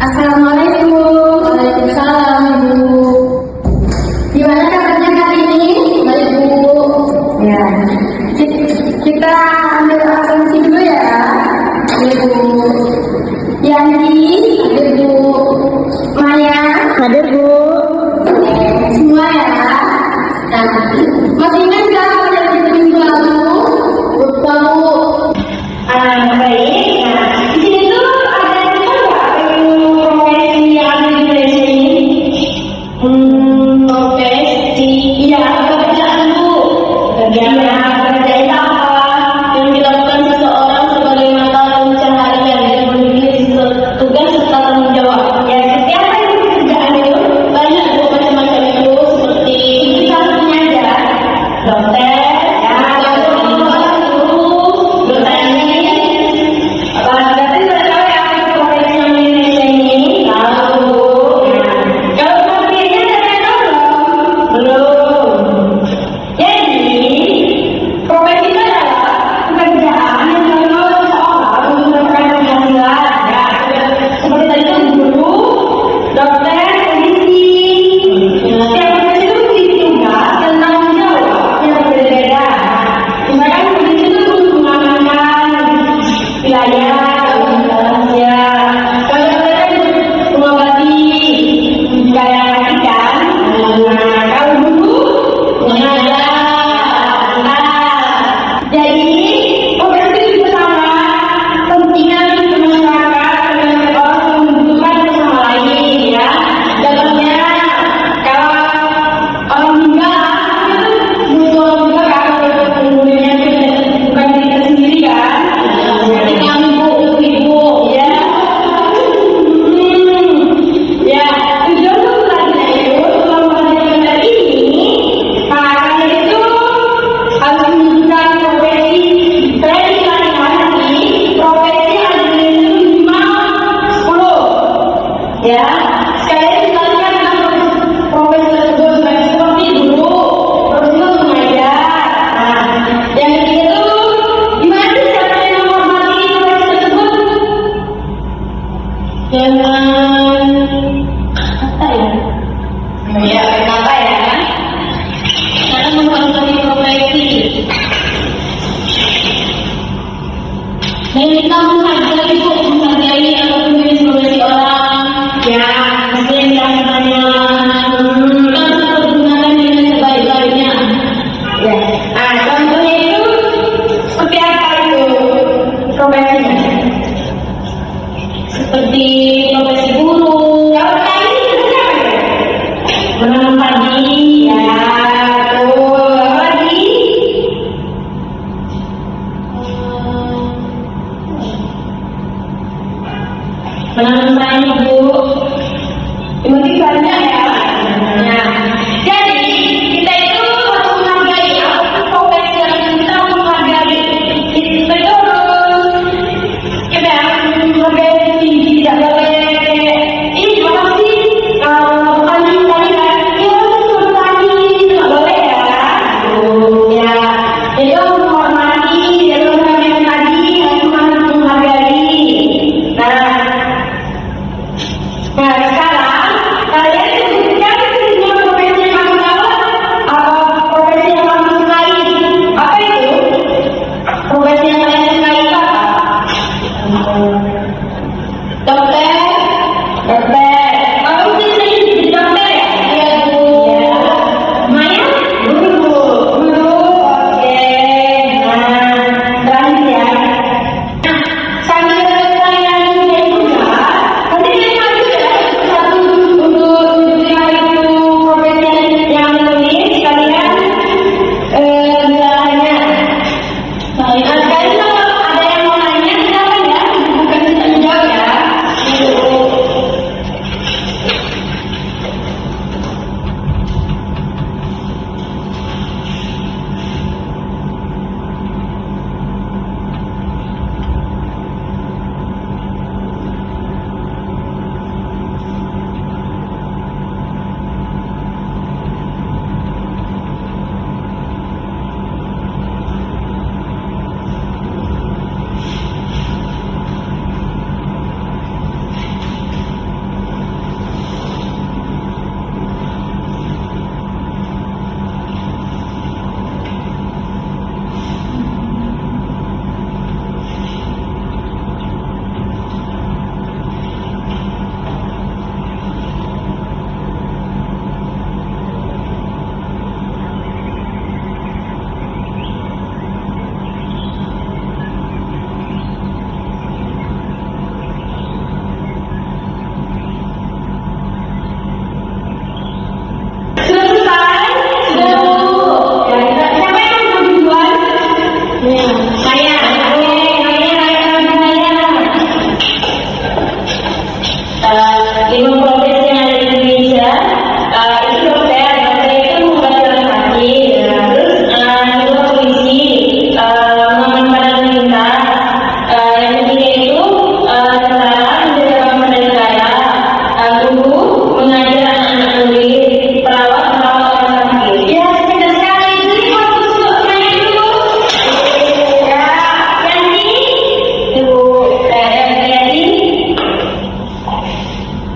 Assalamualaikum. Waalaikumsalam, Ibu. Gimana kabarnya hari ini? Baik, Bu. Ya. Kita ambil absensi dulu ya. Hadir, Bu. Yani, hadir, Bu. Maya, hadir, Bu. Oke, semua ya. Nah, masih ingat nggak pada minggu lalu? Lupa, Bu. Baik. Nah, di sini tuh ada profesi yang ada di Indonesia ini. Profesi, iya, pekerjaan, Bu. Pekerjaan apa yang dilakukan seseorang sebagai mata pencaharian dan memiliki tugas serta tanggung jawab. Ya, setiap pekerjaan itu banyak, Bu, macam-macam itu, seperti salah satunya aja dokter.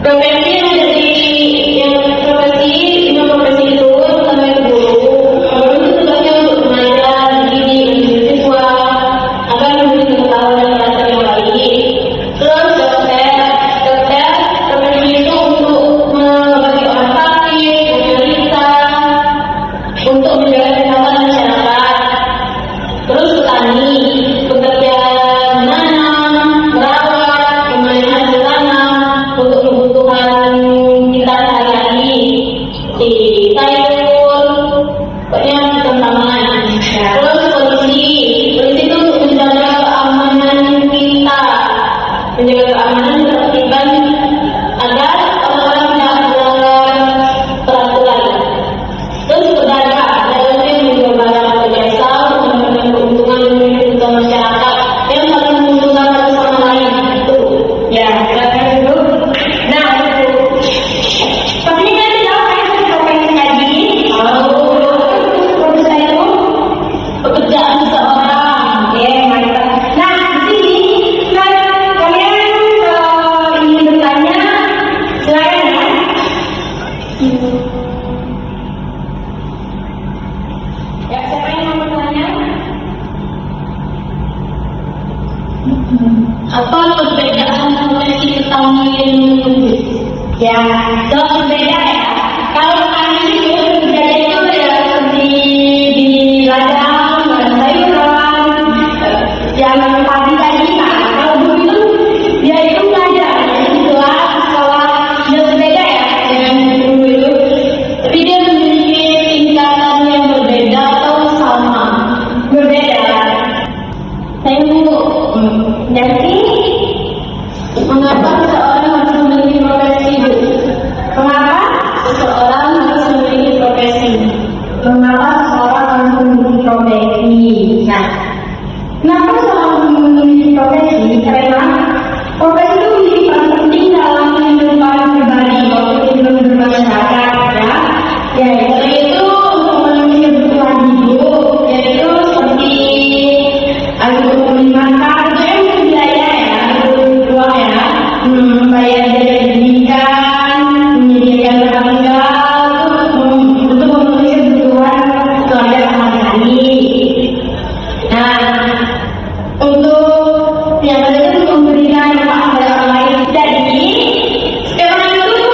Profesi yang jadi yang profesi itu pertama itu guru. Guru itu tugasnya untuk mengajar, mendidik siswa agar memberi pengetahuan dan karakter yang baik. Terus dokter profesi itu untuk mengobati orang sakit, menderita, untuk menjaga kesehatan masyarakat. Terus petani bekerja menanam, merawat, memanen hasil tanam untuk kebutuhan kita sehari-hari di sayur, pokoknya tanaman. Terus polisi itu untuk menjaga keamanan kita, menjaga keamanan ketertiban agar orang-orang tidak melanggar peraturan. Terus pedagang yang menjual barang atau jasa untuk mendapatkan keuntungan dan keuntungan masyarakat yang saling menguntungkan satu sama lain. Itu ya, silakan dulu. Nah, pastinya kan tahu saya sudah profesi tadi. Profesi saya itu pekerjaan seseorang. Oke, mantap. Nah, di sini kan kalian ingin bertanya, silakan ya. Ya, siapa yang mau bertanya? Apa perbedaan profesi petani dan menulis? Ya, jelas berbeda ya. Kalau petani itu kerjanya itu ya seperti di ladang, sayuran, yang pagi tadi. Nah, kalau dulu itu dia itu belajar di kelas sekolah, jelas berbeda ya dengan dulu itu. Tapi dia memiliki tingkatan yang berbeda atau sama? Berbeda. Saya mau jadi mengapa seseorang harus memiliki profesi itu? Mengapa seseorang harus memiliki profesi? Mengapa seseorang harus memiliki profesi? Nah, kenapa seseorang harus memiliki profesi? Karena profesi itu menjadi paling penting dalam kehidupan pribadi maupun kehidupan masyarakat, ya. Ya, karena itu untuk memenuhi kebutuhan hidup, yaitu seperti untuk membeli makan, itu yang biaya ya, untuk uang ya, bayar biaya pendidikan, menyediakan tempat tinggal, untuk memenuhi kebutuhan keluarga sehari-hari. Nah, untuk yang kedua itu memberikan manfaat pada orang lain. Jadi, sekarang itu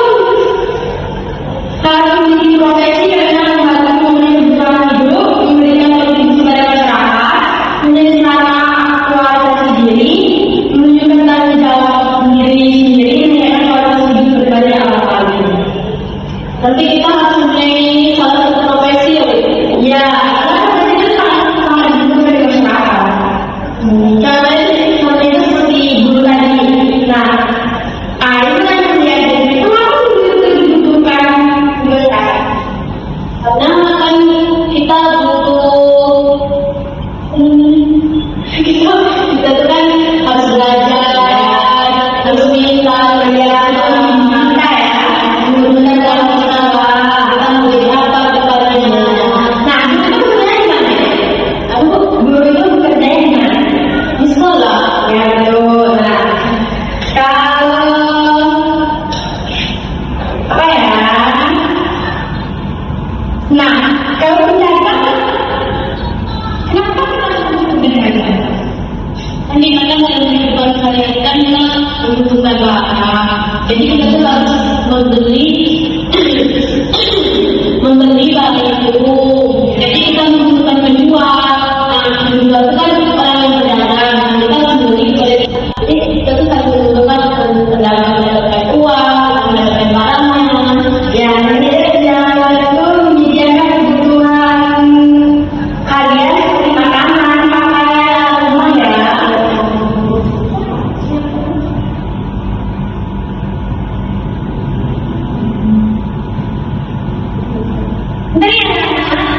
harus memiliki profesi karena membantu memenuhi kebutuhan hidup, memberikan kontribusi pada masyarakat, menjadi sarana aktualisasi diri, menunjukkan tanggung jawab sendiri, menjaga kualitas hidup berbagai alat lain. Nanti kita harus mempunyai salah satu profesi, ya, karena profesi itu sangat dibutuhkan dari masyarakat. Karena itu seperti guru tadi. Nah, itu kan menjadi itu dibutuhkan masyarakat. Karena kan kita butuh kita tuh kan harus belajar, harus minta belajar kita ya, menggunakan dalam kita mau jadi apa kedepannya. Nah, itu sebenarnya gimana? Guru itu bekerjanya gimana? Di sekolah, ya betul. Nah, kalau apa ya? Nah, kalau penjaga, kenapa kita harus penjaga? Kan dikatakan dalam kehidupan sehari-hari kan kita membutuhkan barang. Jadi kita tuh harus membeli barang itu. Jadi kita membutuhkan penjual. Nah, penjual itu kan orang yang berdagang. Kita harus membeli pada. Jadi kita tuh harus membutuhkan pedagang mendapatkan uang, mendapatkan barangnya. Ya, yang itu menyediakan kebutuhan harian seperti makanan, pakaian, rumah ya. Bentar ya,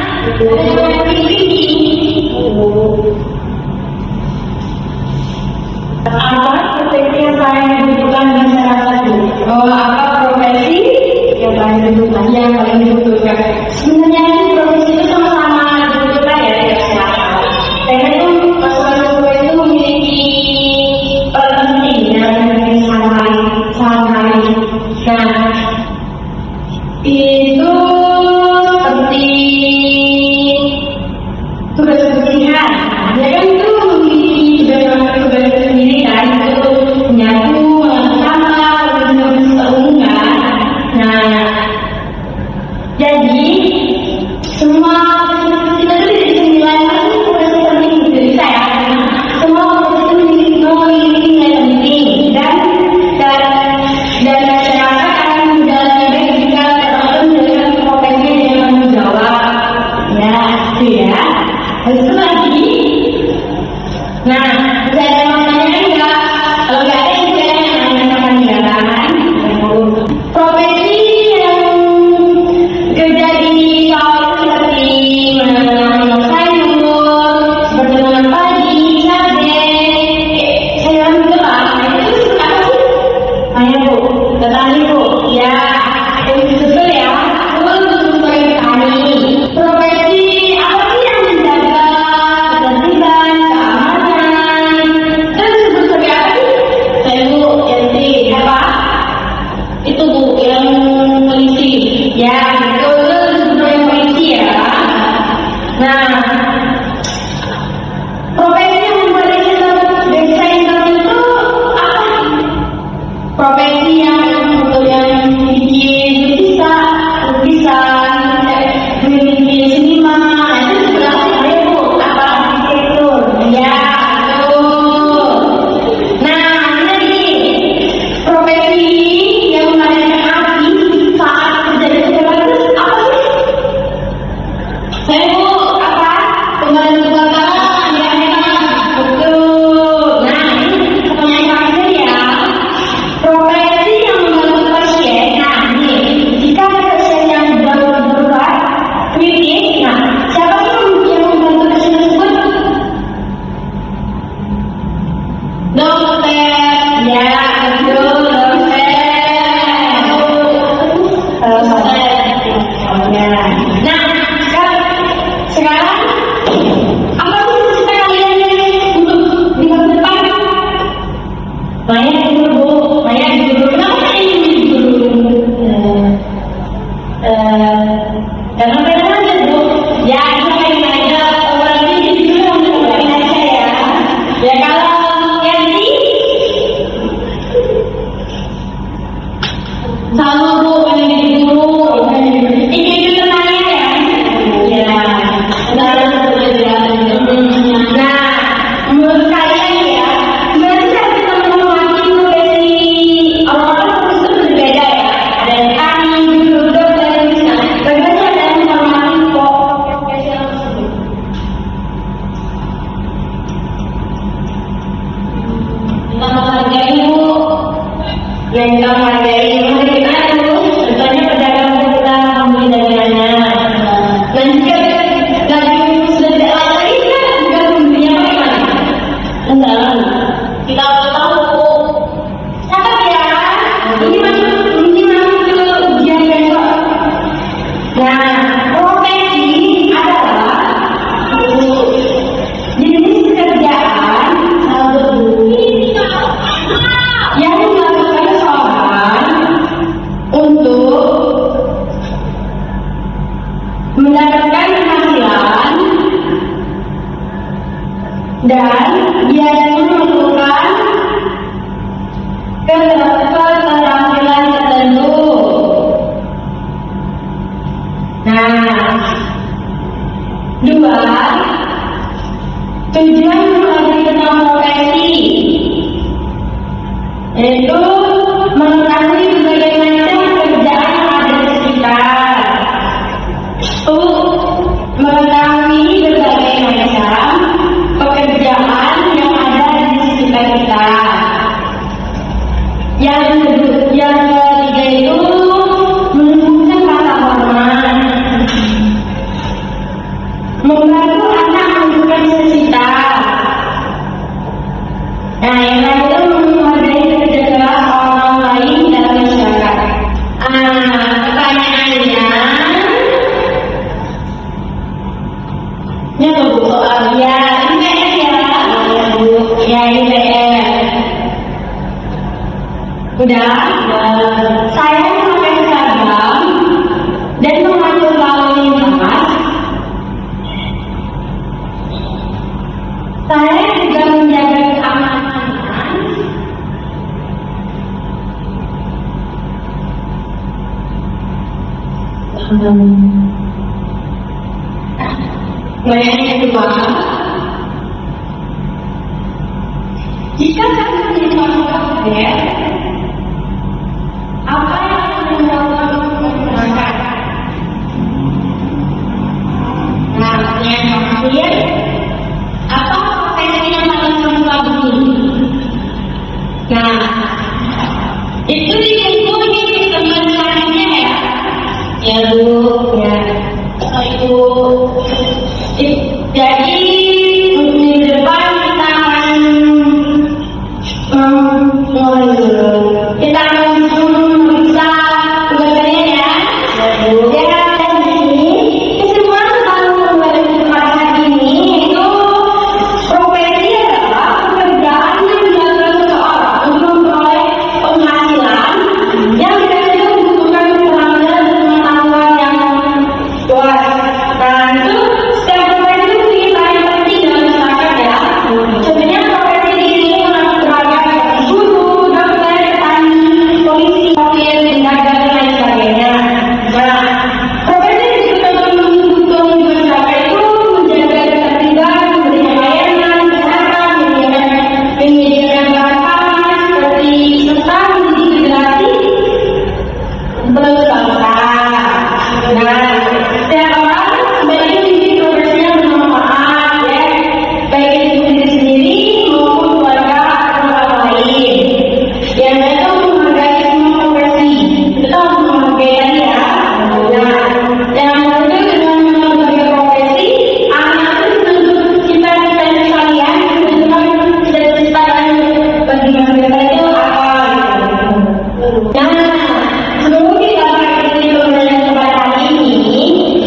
Petani Bu, ya, betul ya. Betul sebagai petani. Profesi apa sih yang menjaga ketertiban, keamanan? Terus disebut sebagai apa sih? Saya Bu, Yanti, apa? Itu Bu, yang polisi. Ya, betul disebut sebagai polisi ya. Nah, profesi yang membuat desa Intan itu apa? Profesi yang bikin lukisan, bikin seniman, itu sebenarnya ada Bu, apa arsitektur? Ya, betul. Nah, ini profesi yang memadamkan api saat terjadi kebakaran apa sih? Saya Bu, apa? Pemadam kebakaran, ya memang betul. Nah, ini pertanyaan terakhir ya. Profesi yang membantu pasien. Nah, ini jika ada pasien yang darurat kritis, nah siapa sih yang membantu pasien tersebut? Dokter, ya betul dokter. Ya. Nah, sekarang apa sih cita kalian untuk di masa depan? Maya dulu Bu, Maya dulu. Kenapa saya ingin jadi guru? Karena pengen aja Bu. Ya, itu pengen aja. Orang ini jadi guru yang pengen aja ya. Ya kalau Yanti, sama Bu pengen jadi guru. Ini juga tanya ya. Ya, sekarang aja. Nah, menurut kalian ya, berarti saat kita mengamati profesi orang-orang itu berbeda ya. Ada yang tani, guru, dokter, bisa. Bagaimana cara mengamati profesi tersebut? Kita menghargai Bu, yang kita menghargai kita Bu. Contohnya pedagang kita membeli dagangannya. Dan jika lagi sudah tidak lagi kan juga membelinya bagaimana? Enggak, kita tahu. Catat ya. Ini masuk ke ujian besok. Nah, profesi adalah jenis pekerjaan yang dilakukan seseorang untuk mendapatkan penghasilan dan biasanya memerlukan keterampilan tertentu. Nah, dua, tujuan mempelajari tentang profesi yaitu mengetahui berbagai macam pekerjaan yang ada di sekitar. Mengetahui berbagai macam pekerjaan yang ada di sekitar kita. Yang ketiga itu menumbuhkan rasa hormat, membantu anak menunjukkan cita-cita. Nah, yang lain itu menghargai kerja keras orang lain dalam masyarakat. Pertanyaannya, ini apa Bu soal? Ya, IPS ya. Ya, IPS. Udah. Saya memakai seragam dan mengatur lalu lintas. Saya juga menjaga keamanan. Yang kedua, jika saya menjadi masyarakat, apa yang akan dilakukan untuk masyarakat? Nah, yang terakhir, apa profesi yang paling kamu kagumi? Nah, itu dikumpul di teman selanjutnya ya. Ya Bu, ya. Itu jadi minggu depan kita akan kita akan Sebelum kita mengikuti pembelajaran pada hari ini,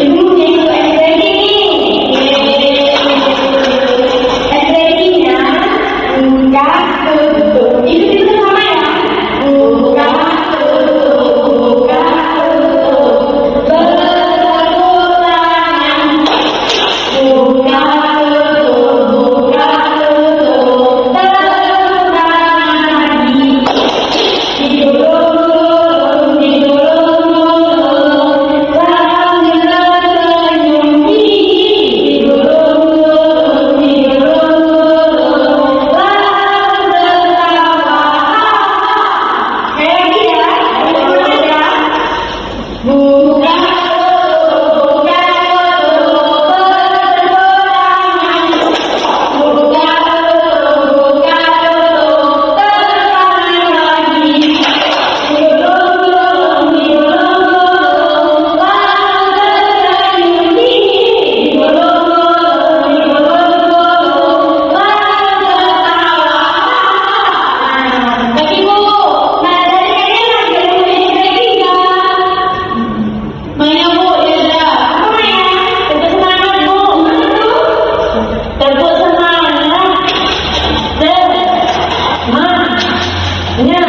Ibu punya satu exciting nih. Excitingnya buka tutup. Itu sama ya. Buka tutup, buka tutup. Bertepuk tangan. Buka tutup, buka tutup. Tepuk tangan lagi. Digulung, digulung, sambil tersenyum. Digulung, digulung, lalu tertawa. Kayak gini ya, ulang ya. Buka tutup, buka tutup, bertepuk tangan. Buka tutup, buka tutup, tepuk tangan lagi. Digulung, digulung, lalu tersenyum. Digulung, digulung, lalu tertawa. Tapi Bu, nah dari kalian ada yang punya exciting nggak? Mainnya Bu, ya udah. Apa mainnya? Tepuk semangat Bu. Mana tuh? Tepuk semangat. Semangat.